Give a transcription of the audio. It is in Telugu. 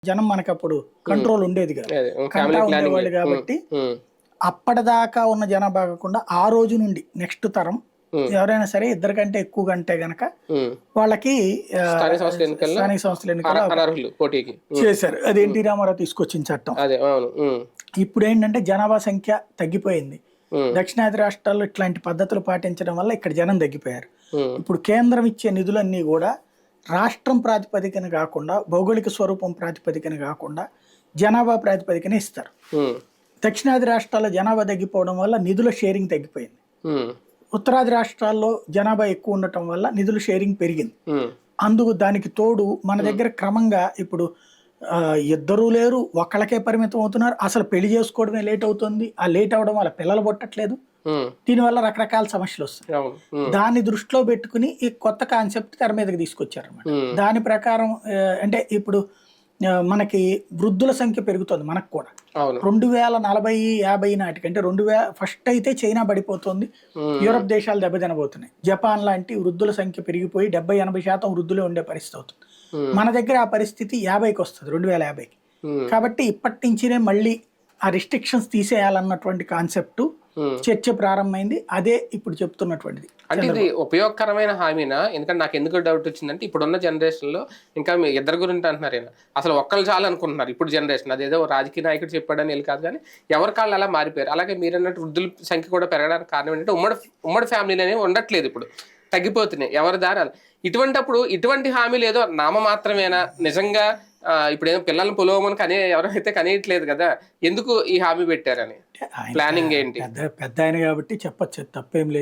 జనం మనకప్పుడు కంట్రోల్ ఉండేది కాదు, కంటా ఉండేవాళ్ళు కాబట్టి అప్పటిదాకా ఉన్న జనాభా కాకుండా ఆ రోజు నుండి నెక్స్ట్ తరం ఎవరైనా సరే ఇద్దరికంటే ఎక్కువ కంటే గనక వాళ్ళకి స్థానిక సంస్థల ఎన్నికలు చేశారు. అది ఎన్టీ రామారావు తీసుకొచ్చిన చట్టం. ఇప్పుడు ఏంటంటే జనాభా సంఖ్య తగ్గిపోయింది. దక్షిణాది రాష్ట్రాల్లో ఇట్లాంటి పద్ధతులు పాటించడం వల్ల ఇక్కడ జనం తగ్గిపోయారు. ఇప్పుడు కేంద్రం ఇచ్చే నిధులన్నీ కూడా రాష్ట్రం ప్రాతిపదికన కాకుండా, భౌగోళిక స్వరూపం ప్రాతిపదికన కాకుండా జనాభా ప్రాతిపదికన ఇస్తారు. దక్షిణాది రాష్ట్రాల్లో జనాభా తగ్గిపోవడం వల్ల నిధుల షేరింగ్ తగ్గిపోయింది. ఉత్తరాది రాష్ట్రాల్లో జనాభా ఎక్కువ ఉండటం వల్ల నిధుల షేరింగ్ పెరిగింది. అందుకు దానికి తోడు మన దగ్గర క్రమంగా ఇప్పుడు ఇద్దరూ లేరు, ఒక్కళ్ళకే పరిమితం అవుతున్నారు. అసలు పెళ్లి చేసుకోవడమే లేట్ అవుతుంది. ఆ లేట్ అవడం వల్ల పిల్లలు పుట్టట్లేదు. దీనివల్ల రకరకాల సమస్యలు వస్తాయి. దాన్ని దృష్టిలో పెట్టుకుని ఈ కొత్త కాన్సెప్ట్ తెర మీదకి తీసుకొచ్చారు అన్నమాట. దాని ప్రకారం అంటే ఇప్పుడు మనకి వృద్ధుల సంఖ్య పెరుగుతుంది. మనకు కూడా 2040-50 నాటికంటే 2000 ఫస్ట్ అయితే చైనా పడిపోతుంది, యూరప్ దేశాలు దెబ్బతినబోతున్నాయి. జపాన్ లాంటి వృద్ధుల సంఖ్య పెరిగిపోయి 70-80% వృద్ధులే ఉండే పరిస్థితి అవుతుంది. మన దగ్గర ఆ పరిస్థితి 50కి వస్తుంది, 2050కి. కాబట్టి ఇప్పటి నుంచినే మళ్ళీ ఆ రిస్ట్రిక్షన్స్ తీసేయాలన్నటువంటి కాన్సెప్ట్ చర్చ ప్రారంభమైంది. అదే ఇప్పుడు చెప్తున్నటువంటిది. అంటే ఇది ఉపయోగకరమైన హామీనా? ఎందుకంటే నాకు ఎందుకు డౌట్ వచ్చిందంటే ఇప్పుడున్న జనరేషన్ లో ఇంకా మీ ఇద్దరు గురించి అంటున్నారు, అసలు ఒక్కళ్ళు చాలు అనుకుంటున్నారు ఇప్పుడు జనరేషన్. అదేదో రాజకీయ నాయకుడు చెప్పాడని వెళ్ళి కాదు, కానీ ఎవరి కాళ్ళు అలా మారిపోయారు. అలాగే మీరు అన్నట్టు వృద్ధుల సంఖ్య కూడా పెరగడానికి కారణం ఏంటంటే ఉమ్మడి ఫ్యామిలీలు అనేవి ఉండట్లేదు, ఇప్పుడు తగ్గిపోతున్నాయి ఎవరి దారాలు. ఇటువంటి హామీలు ఏదో నామ మాత్రమేనా? నిజంగా ఇప్పుడు ఏదో పిల్లల్ని పొలవమని కానీ ఎవరైతే కనియట్లేదు కదా, ఎందుకు ఈ హామీ పెట్టారని ప్లానింగ్ ఏంటి? పెద్ద ఆయన కాబట్టి చెప్పచ్చు, తప్పేం లేదు.